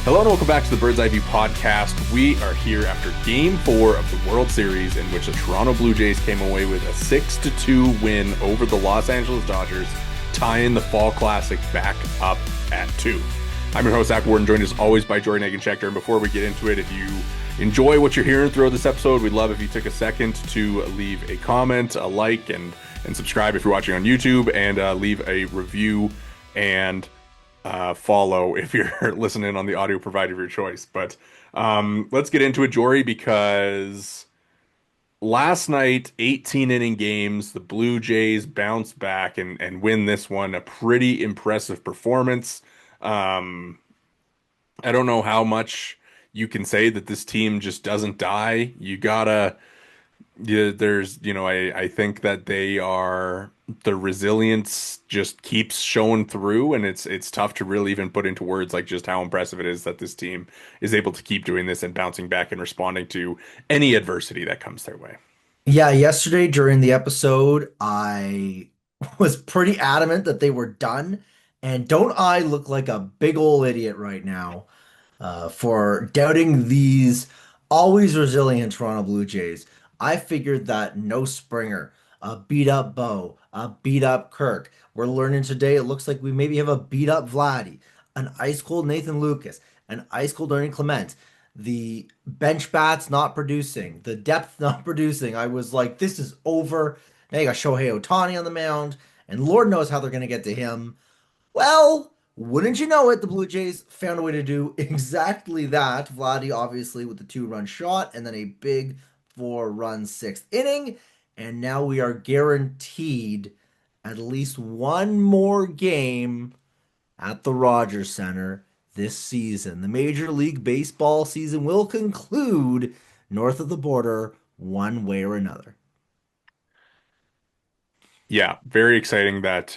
Hello and welcome back to the Bird's Eye View podcast. We are here after Game 4 of the World Series, in which the Toronto Blue Jays came away with a 6-2 win over the Los Angeles Dodgers, tying the Fall Classic back up at 2. I'm your host, Zach Worden, joined as always by Jori Negin-Shecter. And before we get into it, if you enjoy what you're hearing throughout this episode, we'd love if you took a second to leave a comment, a like, and subscribe if you're watching on YouTube, and leave a review and follow if you're listening on the audio provider of your choice. But let's get into it, Jory, because last night, 18 inning games, the Blue Jays bounced back and win this one. A pretty impressive performance. Um, I don't know how much you can say that this team just doesn't die. I think that the resilience just keeps showing through, and it's tough to really even put into words like just how impressive it is that this team is able to keep doing this and bouncing back and responding to any adversity that comes their way. Yeah, yesterday during the episode, I was pretty adamant that they were done. And don't I look like a big old idiot right now for doubting these always resilient Toronto Blue Jays? I figured that no Springer, a beat up Bo, a beat up Kirk. We're learning today it looks like we maybe have a beat up Vladdy, an ice cold Nathan Lucas, an ice cold Ernie Clement, the bench bats not producing, the depth not producing. I was like, this is over. Now you got Shohei Ohtani on the mound, and Lord knows how they're going to get to him. Well, wouldn't you know it, the Blue Jays found a way to do exactly that. Vladdy, obviously, with the two-run shot, and then a big four-run sixth inning. And now we are guaranteed at least one more game at the Rogers Center this season. The Major League Baseball season will conclude north of the border one way or another. Yeah, very exciting that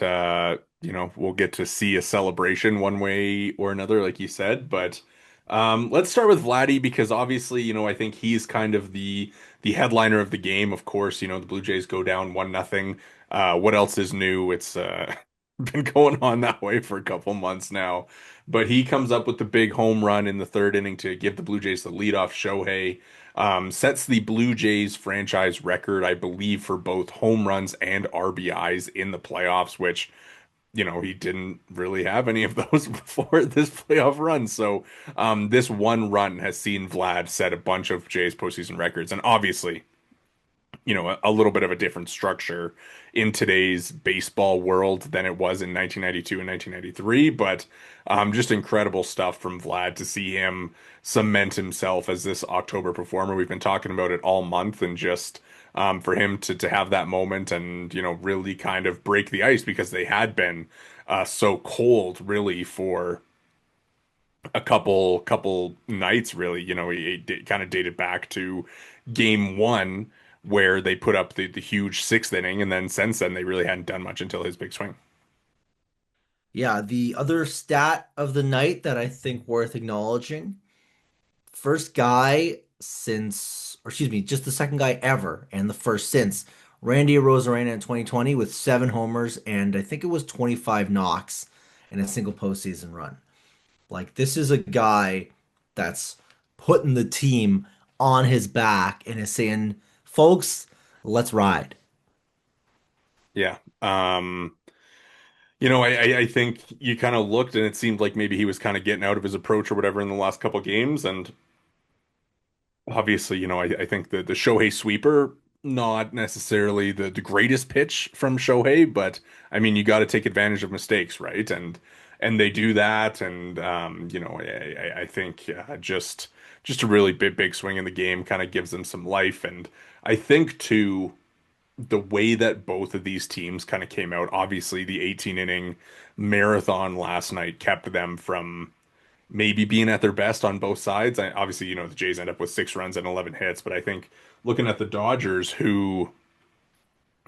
we'll get to see a celebration one way or another, like you said. But let's start with Vladdy because obviously, I think he's kind of the headliner of the game. Of course, the Blue Jays go down 1-0. What else is new? It's been going on that way for a couple months now. But he comes up with the big home run in the third inning to give the Blue Jays the leadoff. Shohei sets the Blue Jays franchise record, I believe, for both home runs and RBIs in the playoffs, which, he didn't really have any of those before this playoff run. So, this one run has seen Vlad set a bunch of Jays postseason records. And obviously, a little bit of a different structure in today's baseball world than it was in 1992 and 1993. But just incredible stuff from Vlad to see him cement himself as this October performer. We've been talking about it all month, and just for him to have that moment and, really kind of break the ice because they had been so cold really for a couple nights really. It kind of dated back to game one where they put up the huge sixth inning, and then since then they really hadn't done much until his big swing. Yeah, the other stat of the night that I think worth acknowledging, first guy since, or excuse me, just the second guy ever, and the first since Randy Arozarena in 2020 with 7 homers and I think it was 25 knocks in a single postseason run. Like, this is a guy that's putting the team on his back and is saying, folks, let's ride. Yeah. I think you kind of looked and it seemed like maybe he was kind of getting out of his approach or whatever in the last couple games. And obviously, I think the Shohei sweeper, not necessarily the greatest pitch from Shohei, but I mean, you got to take advantage of mistakes, right? And they do that. And I think just a really big swing in the game kind of gives them some life. And I think too, the way that both of these teams kind of came out, obviously the 18 inning marathon last night kept them from maybe being at their best on both sides. Obviously, the Jays end up with 6 runs and 11 hits, but I think looking at the Dodgers, who,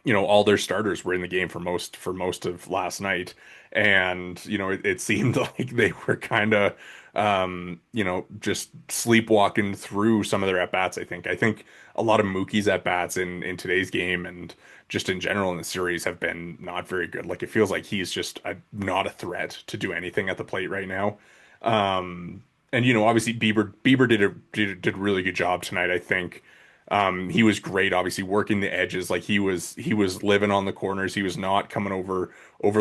all their starters were in the game for most of last night, and it seemed like they were kind of just sleepwalking through some of their at bats. I think a lot of Mookie's at bats in today's game and just in general in the series have been not very good. Like it feels like he's just not a threat to do anything at the plate right now. And obviously Bieber did a really good job tonight. I think he was great. Obviously working the edges, like he was living on the corners. He was not coming over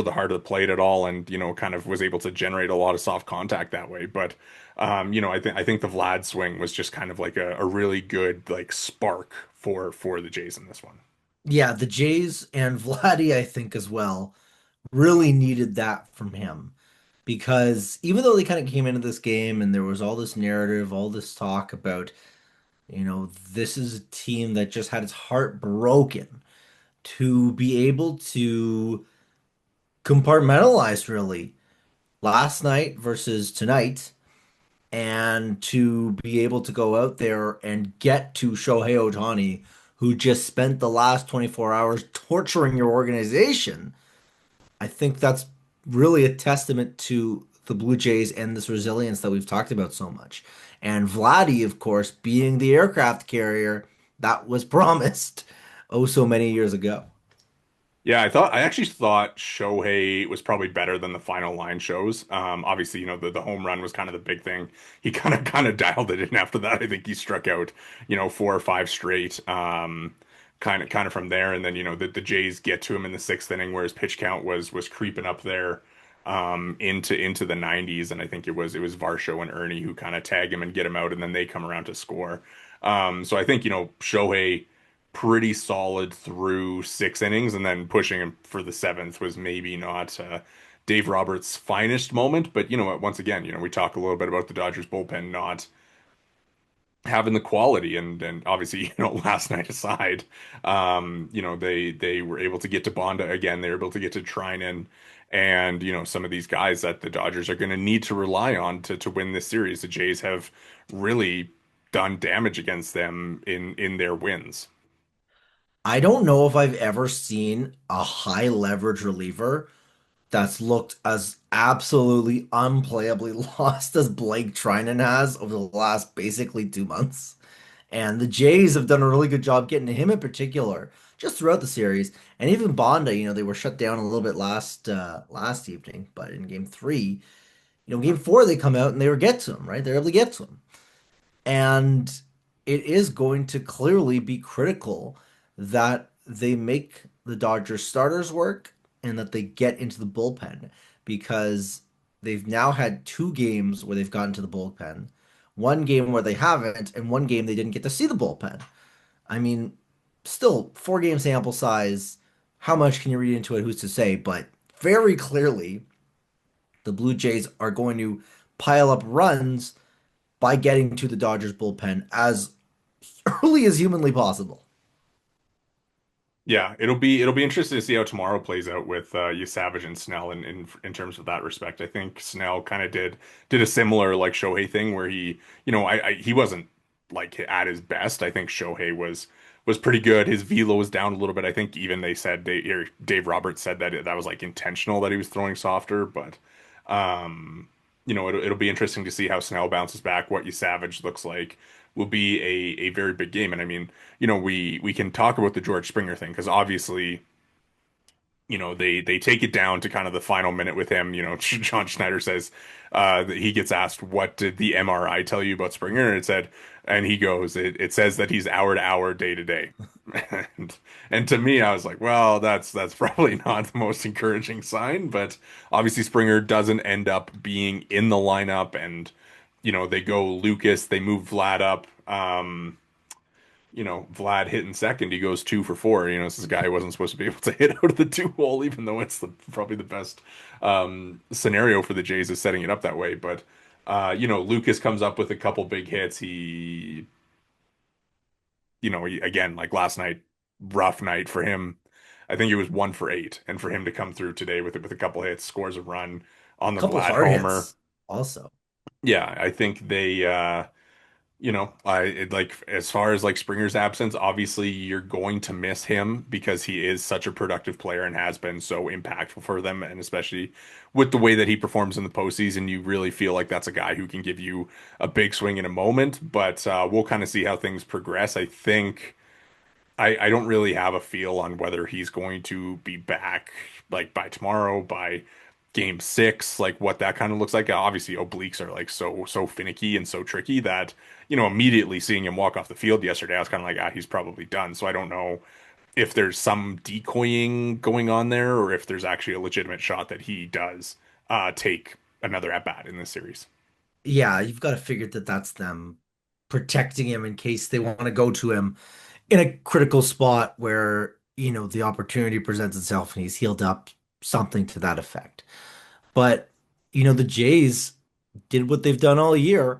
the heart of the plate at all, and kind of was able to generate a lot of soft contact that way. But I think the Vlad swing was just kind of like a really good like spark for the Jays in this one. Yeah, the Jays and Vladdy, I think as well, really needed that from him because even though they kind of came into this game and there was all this narrative, all this talk about, this is a team that just had its heart broken, to be able to compartmentalize really last night versus tonight and to be able to go out there and get to Shohei Ohtani, who just spent the last 24 hours torturing your organization. I think that's really a testament to the Blue Jays and this resilience that we've talked about so much. And Vladdy, of course, being the aircraft carrier that was promised oh so many years ago. Yeah, I actually thought Shohei was probably better than the final line shows. Obviously, the home run was kind of the big thing. He kind of dialed it in after that. I think he struck out, four or five straight. Kind of from there, and then the Jays get to him in the sixth inning where his pitch count was creeping up there, into the 90s, and I think it was Varsho and Ernie who kind of tag him and get him out, and then they come around to score. So I think Shohei pretty solid through six innings, and then pushing him for the seventh was maybe not Dave Roberts' finest moment. But once again, we talk a little bit about the Dodgers bullpen not having the quality, and obviously, last night aside, they were able to get to Bonda again. They were able to get to Trinan. And some of these guys that the Dodgers are going to need to rely on to win this series. The Jays have really done damage against them in their wins. I don't know if I've ever seen a high leverage reliever that's looked as absolutely unplayably lost as Blake Trinan has over the last basically 2 months. And the Jays have done a really good job getting to him in particular, just throughout the series. And even Bonda, they were shut down a little bit last evening, but in game three, game four they come out and they were get to him, right? They're able to get to him. And it is going to clearly be critical that they make the Dodgers starters work and that they get into the bullpen because they've now had 2 games where they've gotten to the bullpen, one game where they haven't, and one game they didn't get to see the bullpen. I mean, still 4 game sample size. How much can you read into it? Who's to say? But very clearly, the Blue Jays are going to pile up runs by getting to the Dodgers bullpen as early as humanly possible. Yeah, it'll be interesting to see how tomorrow plays out with Savage and Snell in terms of that respect. I think Snell kind of did a similar like Shohei thing where he wasn't like at his best. I think Shohei was pretty good. His velo was down a little bit. I think even they said Dave Roberts said that was like intentional that he was throwing softer, but it'll be interesting to see how Snell bounces back. What Savage looks like will be a very big game, and I mean we can talk about the George Springer thing because obviously, they take it down to kind of the final minute with him. John Schneider says that he gets asked, "What did the MRI tell you about Springer?" And he goes, "It says that he's hour to hour, day to day." And to me, I was like, "Well, that's probably not the most encouraging sign." But obviously, Springer doesn't end up being in the lineup, and they go Lucas, they move Vlad up. Vlad hitting second, he goes 2 for 4. This is a guy who wasn't supposed to be able to hit out of the 2 hole, even though it's probably the best scenario for the Jays is setting it up that way. But Lucas comes up with a couple big hits. Again, like last night, rough night for him. I think it was 1 for 8, and for him to come through today with a couple hits, scores a run on the Couple Vlad hard homer. hits also. Yeah, I think they. Like as far as like Springer's absence, obviously you're going to miss him because he is such a productive player and has been so impactful for them, and especially with the way that he performs in the postseason, you really feel like that's a guy who can give you a big swing in a moment. But we'll kind of see how things progress. I think I don't really have a feel on whether he's going to be back like by tomorrow, by game six, like what that kind of looks like. Obviously, obliques are like so finicky and so tricky that, immediately seeing him walk off the field yesterday, I was kind of like, he's probably done. So I don't know if there's some decoying going on there or if there's actually a legitimate shot that he does take another at bat in this series. Yeah, you've got to figure that that's them protecting him in case they want to go to him in a critical spot where, the opportunity presents itself and he's healed up, something to that effect. But, the Jays did what they've done all year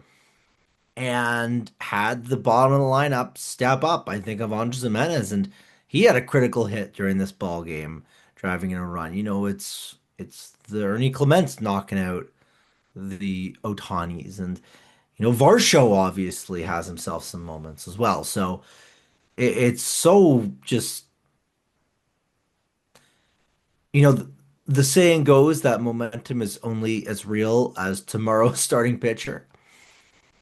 and had the bottom of the lineup step up. I think of Andres Gimenez, and he had a critical hit during this ball game, driving in a run. It's the Ernie Clements knocking out the Otanis, and Varsho obviously has himself some moments as well. So it's so just the saying goes that momentum is only as real as tomorrow's starting pitcher.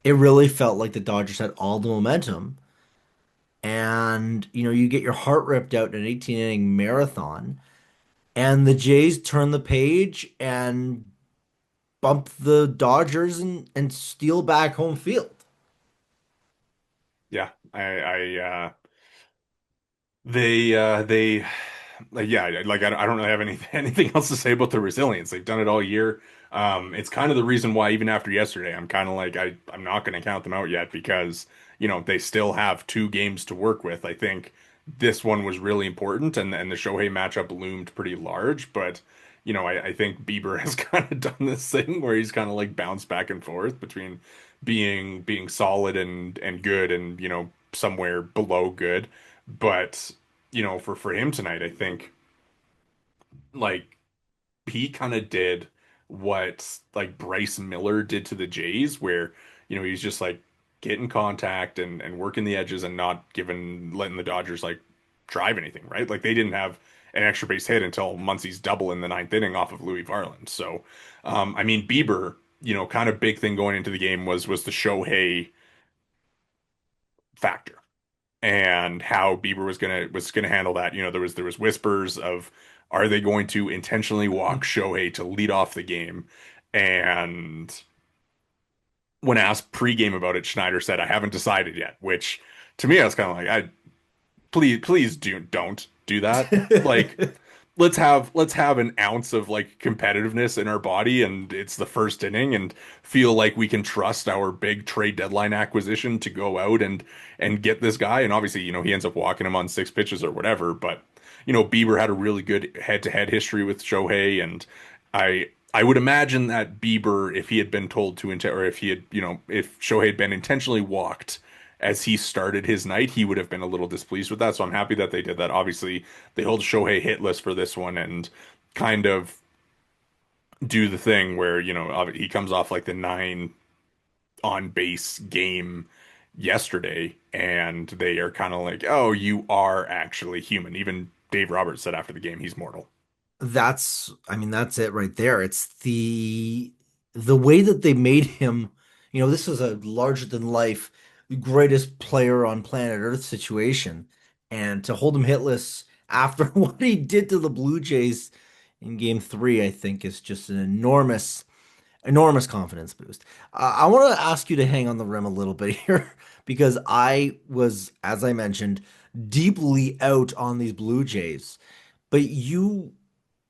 It really felt like the Dodgers had all the momentum, and you get your heart ripped out in an 18 inning marathon, and the Jays turn the page and bump the Dodgers and steal back home field. Yeah, they like, yeah, like I don't really have anything else to say about the resilience. They've done it all year. It's kind of the reason why even after yesterday, I'm kind of like I'm not going to count them out yet because they still have two games to work with. I think this one was really important, and the Shohei matchup loomed pretty large. But I think Bieber has kind of done this thing where he's kind of like bounced back and forth between being solid and good and somewhere below good. But for him tonight, I think like he kind of did what like Bryce Miller did to the Jays, where he's just like getting contact and working the edges and not letting the Dodgers like drive anything, right? Like they didn't have an extra base hit until Muncy's double in the ninth inning off of Louis Varland. So, I mean, Bieber, kind of big thing going into the game was the Shohei factor and how Bieber was gonna handle that. There was whispers of are they going to intentionally walk Shohei to lead off the game? And when asked pregame about it, Schneider said, "I haven't decided yet," which to me I was kind of like, I please don't do that. Like let's have an ounce of like competitiveness in our body and it's the first inning and feel like we can trust our big trade deadline acquisition to go out and get this guy. And obviously, he ends up walking him on six pitches or whatever, but Bieber had a really good head-to-head history with Shohei and I would imagine that Bieber, if he had been told to, or if he had, if Shohei had been intentionally walked as he started his night, he would have been a little displeased with that. So I'm happy that they did that. Obviously, they hold Shohei hitless for this one and kind of do the thing where, he comes off like the nine on base game yesterday, and they are kind of like, oh, you are actually human. Even Dave Roberts said after the game, he's mortal. I mean, that's it right there. It's the way that they made him, this was a larger than life, greatest player on planet Earth situation. And to hold him hitless after what he did to the Blue Jays in game three, I think is just an enormous confidence boost. I want to ask you to hang on the rim a little bit here because I was, as I mentioned, deeply out on these Blue Jays, but you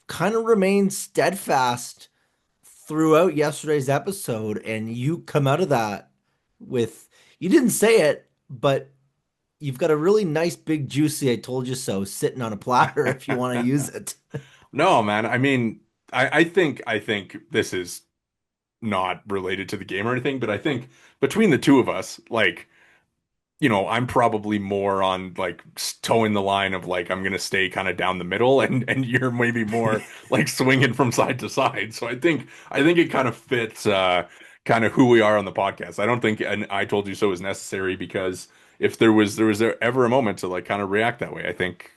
kind of remained steadfast throughout yesterday's episode, and you come out of that with, you didn't say it, but you've got a really nice big juicy I told you so sitting on a platter if you want to use it. No, man. I mean, I think this is not related to the game or anything, but I think between the two of us, like I'm probably more on like towing the line of like I'm gonna stay kind of down the middle, and you're maybe more like swinging from side to side. So I think it kind of fits kind of who we are on the podcast. I don't think and I told you so is necessary because if there was ever a moment to like kind of react that way, I think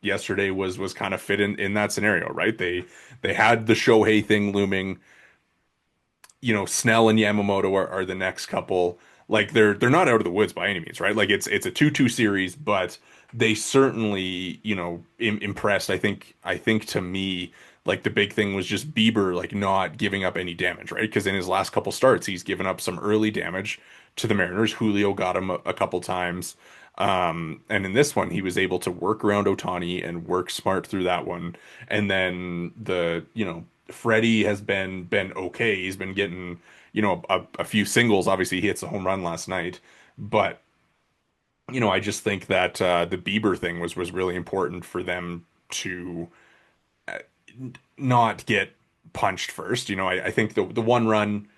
yesterday was kind of fit in that scenario, right? They had the Shohei thing looming. Snell and Yamamoto are the next couple. Like they're not out of the woods by any means, right? Like it's a 2-2 series, but they certainly, impressed. I think to me, like the big thing was just Bieber like not giving up any damage, right? Because in his last couple starts, he's given up some early damage to the Mariners. Julio got him a couple times. And in this one, he was able to work around Ohtani and work smart through that one. And then Freddie has been okay. He's been getting, a few singles. Obviously, he hits a home run last night, but I just think that the Bieber thing was really important for them to not get punched first. I think the one run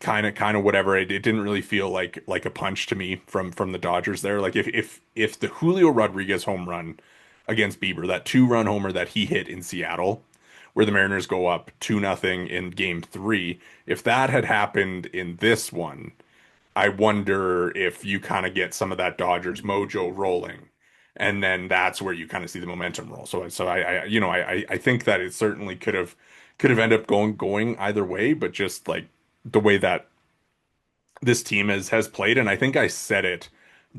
kind of whatever. It didn't really feel like a punch to me from the Dodgers there. Like if the Julio Rodriguez home run against Bieber, that 2-run homer that he hit in Seattle, where the Mariners go up 2-0 in game three, if that had happened in this one, I wonder if you kind of get some of that Dodgers mojo rolling. And then that's where you kind of see the momentum roll. So I think that it certainly could have ended up going either way, but just like the way that this team has played, and I think I said it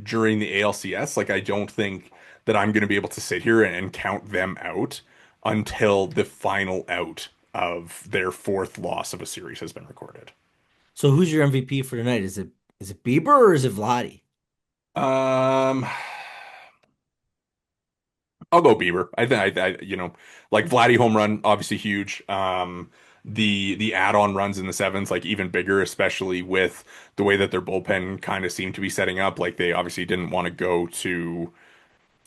during the ALCS, like I don't think that I'm going to be able to sit here and count them out until the final out of their fourth loss of a series has been recorded. So who's your MVP for tonight? Is it Bieber or is it Vladdy? Um, I'll go Bieber. I think like Vladdy home run, obviously huge. The add-on runs in the sevens, like even bigger, especially with the way that their bullpen kind of seemed to be setting up. Like they obviously didn't want to go to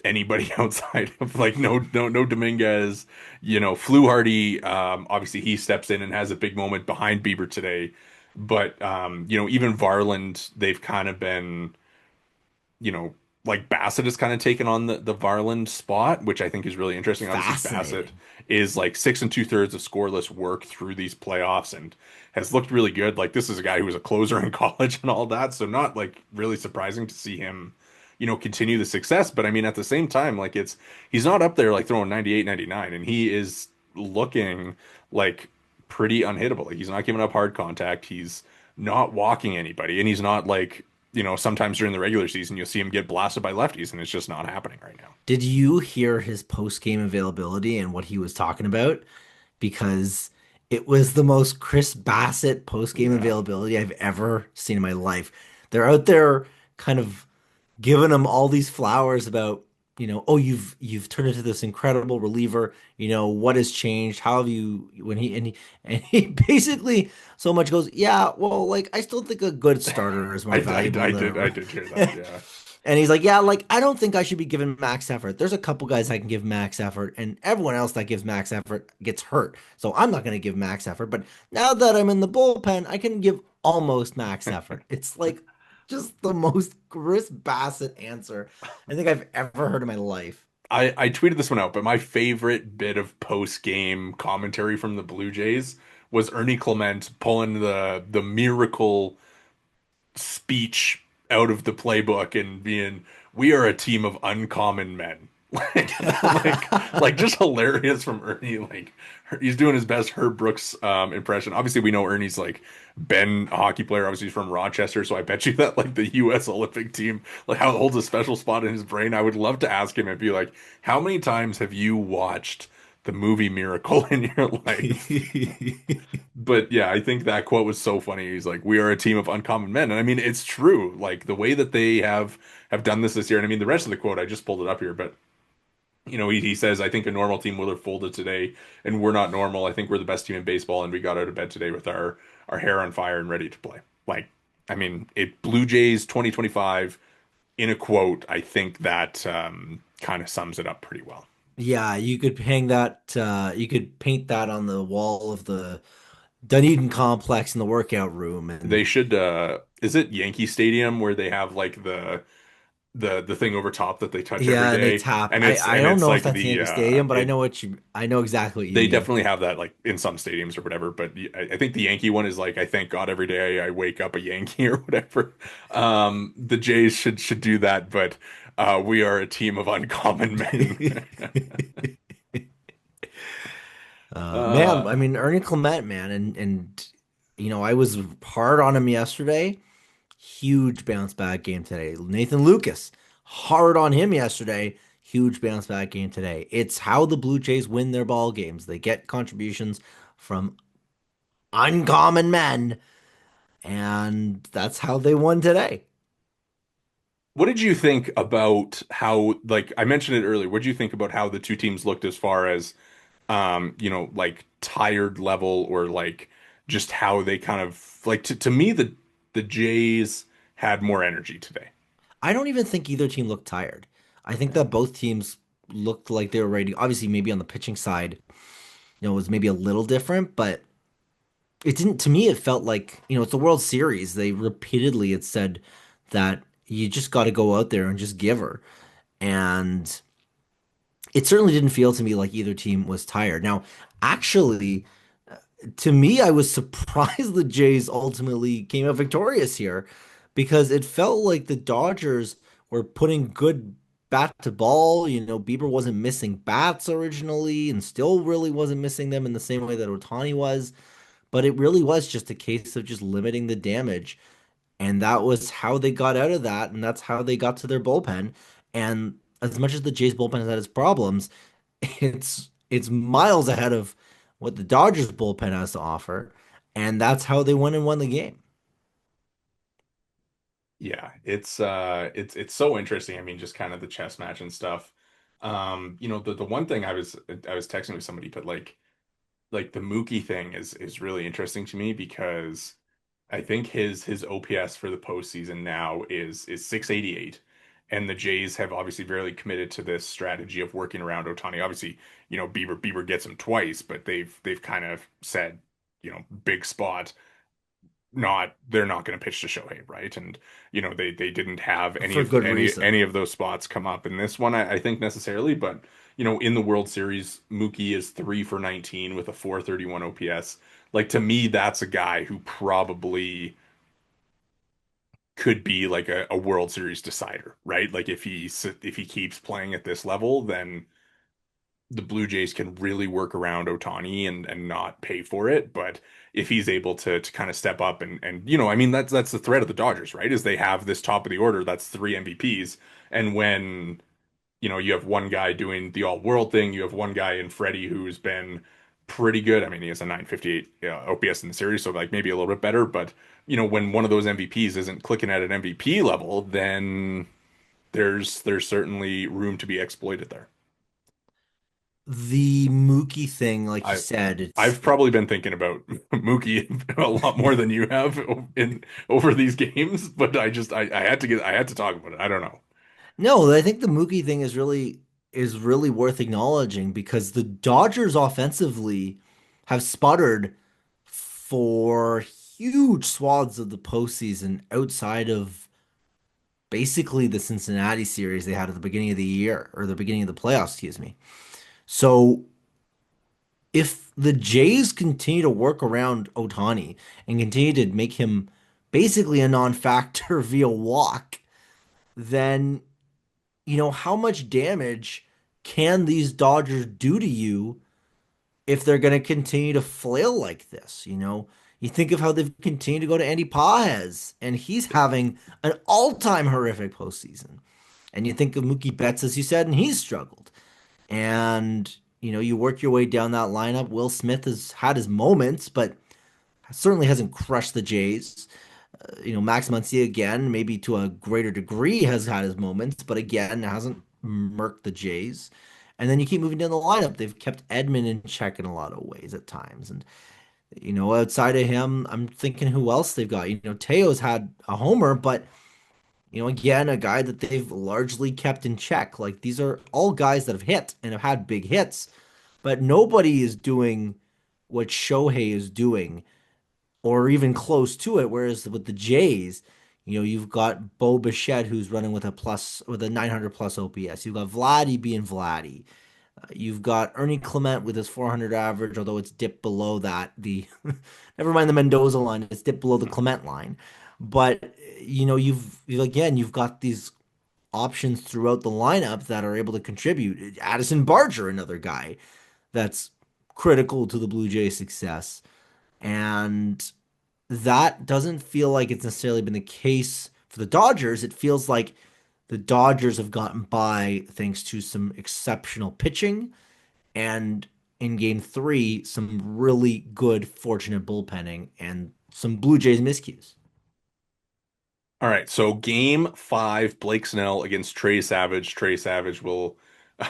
anybody outside of like no Dominguez, Fluharty. Obviously he steps in and has a big moment behind Bieber today. But even Varland, they've kind of been you know, like Bassitt has kind of taken on the Varland spot, which I think is really interesting. Obviously, Bassitt Fascinating. is like 6 2/3 of scoreless work through these playoffs and has looked really good. Like this is a guy who was a closer in college and all that, so not like really surprising to see him, continue the success. But I mean, at the same time, like he's not up there like throwing 98, 99, and he is looking like pretty unhittable. Like he's not giving up hard contact. He's not walking anybody, and he's not like sometimes during the regular season, you'll see him get blasted by lefties, and it's just not happening right now. Did you hear his post-game availability and what he was talking about? Because it was the most Chris Bassitt post-game Yeah. availability I've ever seen in my life. They're out there kind of giving him all these flowers about, oh, you've turned into this incredible reliever. What has changed? How have you when he and he basically so much goes, yeah, well, like I still think a good starter is I, more I, valuable I than did I did hear that. Yeah. and he's like, yeah, like I don't think I should be giving max effort. There's a couple guys I can give max effort, and everyone else that gives max effort gets hurt. So I'm not going to give max effort. But now that I'm in the bullpen, I can give almost max effort. It's like just the most Chris Bassett answer I think I've ever heard in my life. I tweeted this one out, but my favorite bit of post-game commentary from the Blue Jays was Ernie Clement pulling the miracle speech out of the playbook and being, "We are a team of uncommon men." Like just hilarious from Ernie. Like he's doing his best Herb Brooks impression. Obviously, we know Ernie's like been a hockey player. Obviously, he's from Rochester, so I bet you that like the U.S. Olympic team like how it holds a special spot in his brain. I would love to ask him and be like, "How many times have you watched the movie Miracle in your life?" But yeah, I think that quote was so funny. He's like, "We are a team of uncommon men," and I mean, it's true. Like the way that they have done this year, and I mean, the rest of the quote I just pulled it up here, but he says, "I think a normal team would have folded today, and we're not normal. I think we're the best team in baseball, and we got out of bed today with our hair on fire and ready to play." Like, I mean, it Blue Jays 2025 in a quote. I think that kind of sums it up pretty well. Yeah, you could hang that. You could paint that on the wall of the Dunedin complex in the workout room, and They should. Is it Yankee Stadium where they have like the thing over top that they touch every yeah, and they day, tap. and I it's I and don't it's know if like that's the Yankee Stadium, but it I know exactly what you they mean. definitely have that like in some stadiums or whatever. But I think the Yankee one is like I thank God every day I wake up a Yankee or whatever. The Jays should do that, but we are a team of uncommon men. Man, I uh, mean Ernie Clement, man, and I was hard on him yesterday. Huge bounce back game today. Nathan Lucas, hard on him yesterday. huge bounce back game today. It's how the Blue Jays win their ball games. They get contributions from uncommon men, and that's how they won today. What did you think about how, like I mentioned it earlier, what did you think about how the two teams looked as far as, like tired level or like just how they kind of like to me the Jays had more energy today. I don't even think either team looked tired. I think that both teams looked like they were ready. Obviously, maybe on the pitching side, it was maybe a little different, but it didn't, to me, it felt like, it's the World Series. They repeatedly had said that you just got to go out there and just give her. And it certainly didn't feel to me like either team was tired. Now, actually, to me, I was surprised the Jays ultimately came out victorious here because it felt like the Dodgers were putting good bat to ball. Bieber wasn't missing bats originally and still really wasn't missing them in the same way that Ohtani was. But it really was just a case of just limiting the damage. And that was how they got out of that. And that's how they got to their bullpen. And as much as the Jays bullpen has had its problems, it's miles ahead of what the Dodgers bullpen has to offer, and that's how they went and won the game. Yeah, it's so interesting. I mean, just kind of the chess match and stuff. The one thing I was texting with somebody, but like the Mookie thing is really interesting to me because I think his OPS for the postseason now is 688. And the Jays have obviously very committed to this strategy of working around Ohtani. Obviously, Bieber gets him twice, but they've kind of said, big spot, not they're not going to pitch to Shohei, right? And they didn't have any For of good any reason. any of those spots come up in this one, I think necessarily, but in the World Series, Mookie is 3 for 19 with a 431 OPS. Like to me, that's a guy who probably could be like a World Series decider, right? Like if he keeps playing at this level, then the Blue Jays can really work around Ohtani and not pay for it. But if he's able to kind of step up and I mean that's the threat of the Dodgers, right? Is they have this top of the order that's three MVPs, and when you have one guy doing the all world thing, you have one guy in Freddie who's been pretty good. I mean, he has a 958 OPS in the series, so like maybe a little bit better. But when one of those MVPs isn't clicking at an MVP level, then there's certainly room to be exploited there. The Mookie thing, like you I said, it's I've probably been thinking about Mookie a lot more than you have in over these games, but I had to talk about it. I don't know. no, I think the Mookie thing is really worth acknowledging because the Dodgers offensively have sputtered for huge swaths of the postseason outside of basically the Cincinnati series they had at the beginning of the year or the beginning of the playoffs, excuse me. So if the Jays continue to work around Ohtani and continue to make him basically a non-factor via walk, then how much damage can these Dodgers do to you if they're going to continue to flail like this? You think of how they've continued to go to Andy Pages, and he's having an all-time horrific postseason. And you think of Mookie Betts, as you said, and he's struggled. And you work your way down that lineup. Will Smith has had his moments, but certainly hasn't crushed the Jays. Max Muncy again, maybe to a greater degree, has had his moments, but again hasn't murked the Jays. And then you keep moving down the lineup. They've kept Edman in check in a lot of ways at times. And outside of him, I'm thinking who else they've got. Teo's had a homer, but again, a guy that they've largely kept in check. Like these are all guys that have hit and have had big hits, but nobody is doing what Shohei is doing or even close to it. Whereas with the Jays, you've got Bo Bichette who's running with a 900 plus OPS. You've got Vladdy being Vladdy. You've got Ernie Clement with his 400 average, although it's dipped below that. The never mind the Mendoza line, it's dipped below the Clement line. But you've got these options throughout the lineup that are able to contribute. Addison Barger, another guy that's critical to the Blue Jays' success. And that doesn't feel like it's necessarily been the case for the Dodgers. It feels like The Dodgers have gotten by thanks to some exceptional pitching and in game three, some really good fortunate bullpenning and some Blue Jays miscues. All right, so game five, Blake Snell against Trey Savage. Trey Savage will,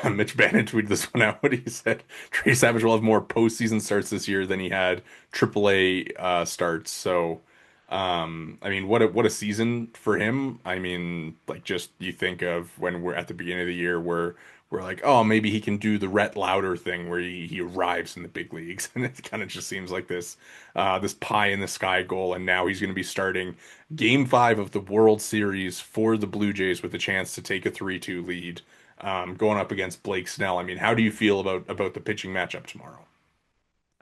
Mitch Bannon tweeted this one out. What he said, Trey Savage will have more postseason starts this year than he had AAA starts. So, I mean, what a season for him. I mean, like just you think of when we're at the beginning of the year, where we're like, oh, maybe he can do the Rhett Lauder thing where he arrives in the big leagues, and it kind of just seems like this pie in the sky goal, and now he's going to be starting Game five of the World Series for the Blue Jays with a chance to take a 3-2 lead, going up against Blake Snell. I mean, how do you feel about the pitching matchup tomorrow?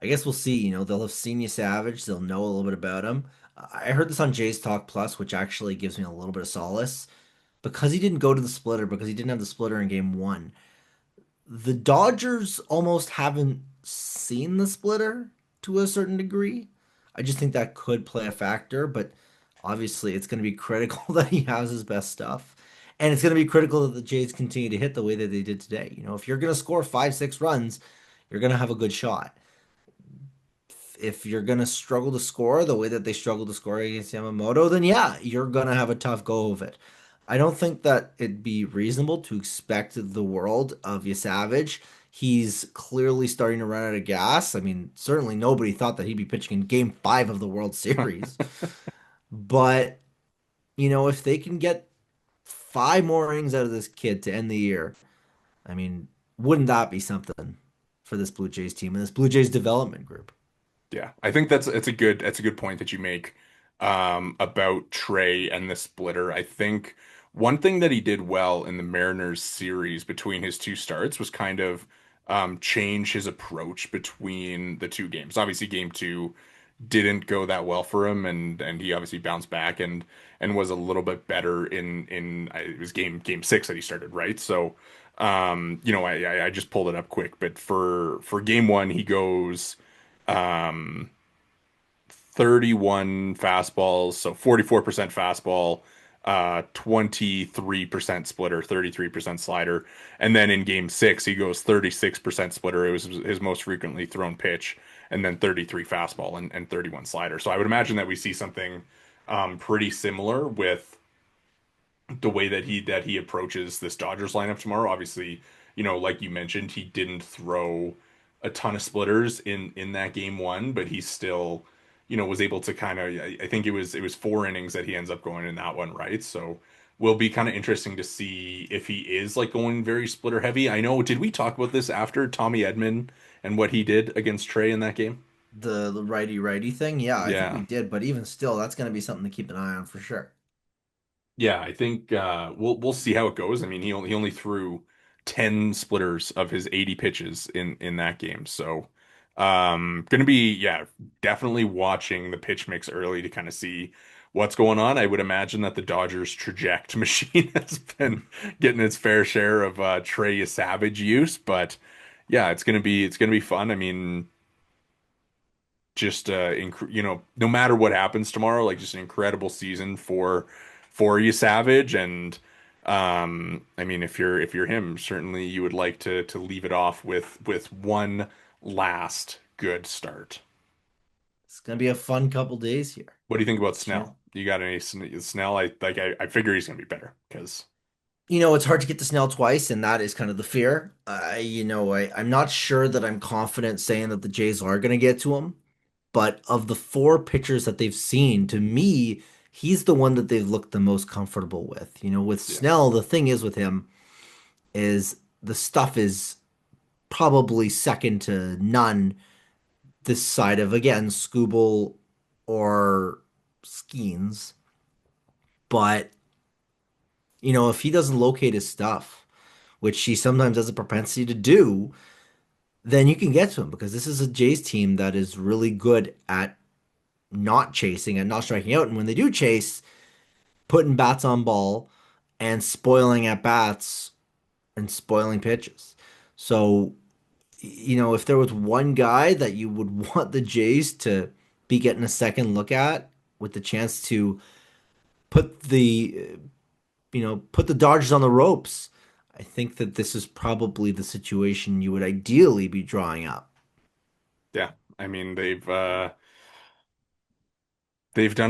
I guess we'll see. They'll have seen you Savage. They'll know a little bit about him. I heard this on Jays Talk Plus, which actually gives me a little bit of solace because he didn't go to the splitter because he didn't have the splitter in game one. The Dodgers almost haven't seen the splitter to a certain degree. I just think that could play a factor, but obviously it's going to be critical that he has his best stuff. And it's going to be critical that the Jays continue to hit the way that they did today. If you're going to score 5, 6 runs, you're going to have a good shot. If you're going to struggle to score the way that they struggled to score against Yamamoto, then yeah, you're going to have a tough go of it. I don't think that it'd be reasonable to expect the world of Savage. He's clearly starting to run out of gas. I mean, certainly nobody thought that he'd be pitching in game five of the World Series. But, if they can get 5 more innings out of this kid to end the year, I mean, wouldn't that be something for this Blue Jays team and this Blue Jays development group? Yeah, I think that's a good point that you make about Trey and the splitter. I think one thing that he did well in the Mariners series between his two starts was kind of change his approach between the two games. Obviously, game two didn't go that well for him, and he obviously bounced back and was a little bit better in it was game six that he started, right? So, I just pulled it up quick, but for game one, he goes. Um, 31 fastballs, so 44% fastball, 23% splitter, 33% slider. And then in game six, he goes 36% splitter. It was his most frequently thrown pitch, and then 33 fastball and 31 slider. So I would imagine that we see something pretty similar with the way that he approaches this Dodgers lineup tomorrow. Obviously, like you mentioned, he didn't throw a ton of splitters in that game one, but he still, was able to kind of. I think it was 4 innings that he ends up going in that one, right? So will be kind of interesting to see if he is like going very splitter heavy. I know. Did we talk about this after Tommy Edman and what he did against Trey in that game? The righty righty thing, yeah, I think we Yeah. did, but even still, that's going to be something to keep an eye on for sure. Yeah, I think we'll see how it goes. I mean, he only threw 10 splitters of his 80 pitches in that game. So, gonna be yeah, definitely watching the pitch mix early to kind of see what's going on. I would imagine that the Dodgers traject machine has been getting its fair share of Trey Savage use, but yeah, it's gonna be fun. I mean, just no matter what happens tomorrow, like just an incredible season for you, Savage. And I mean, if you're him, certainly you would like to leave it off with one last good start. It's going to be a fun couple days here. What do you think about But, Snell? You got any Snell? I figure he's gonna be better because it's hard to get to Snell twice, and that is kind of the fear. I'm not sure that I'm confident saying that the Jays are going to get to him, but of the 4 pitchers that they've seen, to me, he's the one that they've looked the most comfortable with. With yeah. Snell, the thing is with him is the stuff is probably second to none this side of, again, Scooble or Skeens. But, if he doesn't locate his stuff, which he sometimes has a propensity to do, then you can get to him because this is a Jays team that is really good at not chasing and not striking out. And when they do chase, putting bats on ball and spoiling at bats and spoiling pitches. So, if there was one guy that you would want the Jays to be getting a second look at with the chance to put the put the Dodgers on the ropes. I think that this is probably the situation you would ideally be drawing up. Yeah, I mean they've done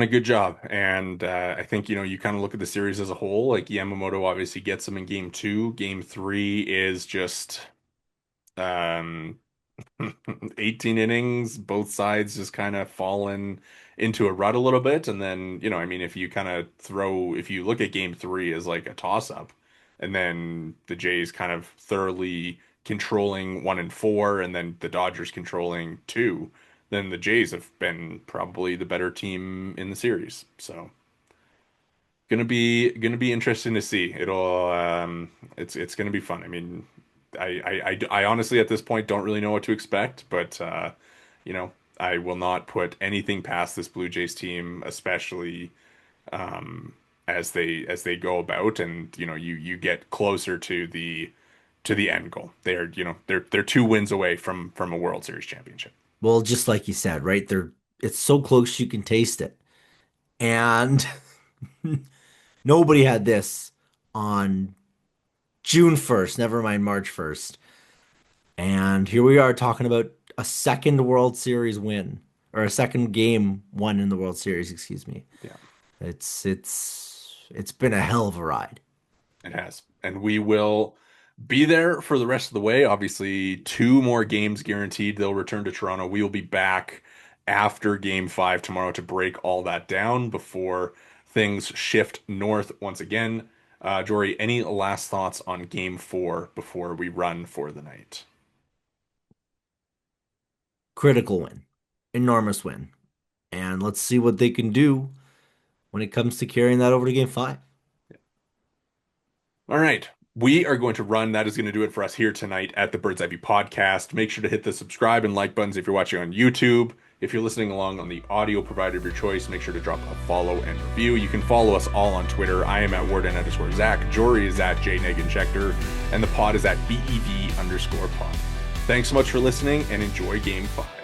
a good job, and I think you kind of look at the series as a whole. Like Yamamoto obviously gets them in game two. Game three is just um 18 innings, both sides just kind of fallen into a rut a little bit. And then, I mean, if you look at game three as like a toss up, and then the Jays kind of thoroughly controlling one and four, and then the Dodgers controlling two, then the Jays have been probably the better team in the series. So gonna be interesting to see. It's gonna be fun. I mean, I honestly at this point don't really know what to expect, but you know, I will not put anything past this Blue Jays team, especially as they go about, and you get closer to the end goal. They're two wins away from a World Series championship. Well, just like you said, right? It's so close you can taste it. And nobody had this on June 1st, never mind March 1st. And here we are talking about a second World Series win or a second game won in the World Series, excuse me. Yeah. It's been a hell of a ride. It has. And we will be there for the rest of the way. Obviously, two more games guaranteed. They'll return to Toronto. We will be back after game five tomorrow to break all that down before things shift north once again. Jory, any last thoughts on game four before we run for the night? Critical win, enormous win. And let's see what they can do when it comes to carrying that over to game five. All right. We are going to run. That is going to do it for us here tonight at the Bird's Eye View podcast. Make sure to hit the subscribe and like buttons if you're watching on YouTube. If you're listening along on the audio provider of your choice, make sure to drop a follow and review. You can follow us all on Twitter. I am at Worden_Zach. Jory is at J Negin-Shecter. And the pod is at BEV_pod. Thanks so much for listening and enjoy game five.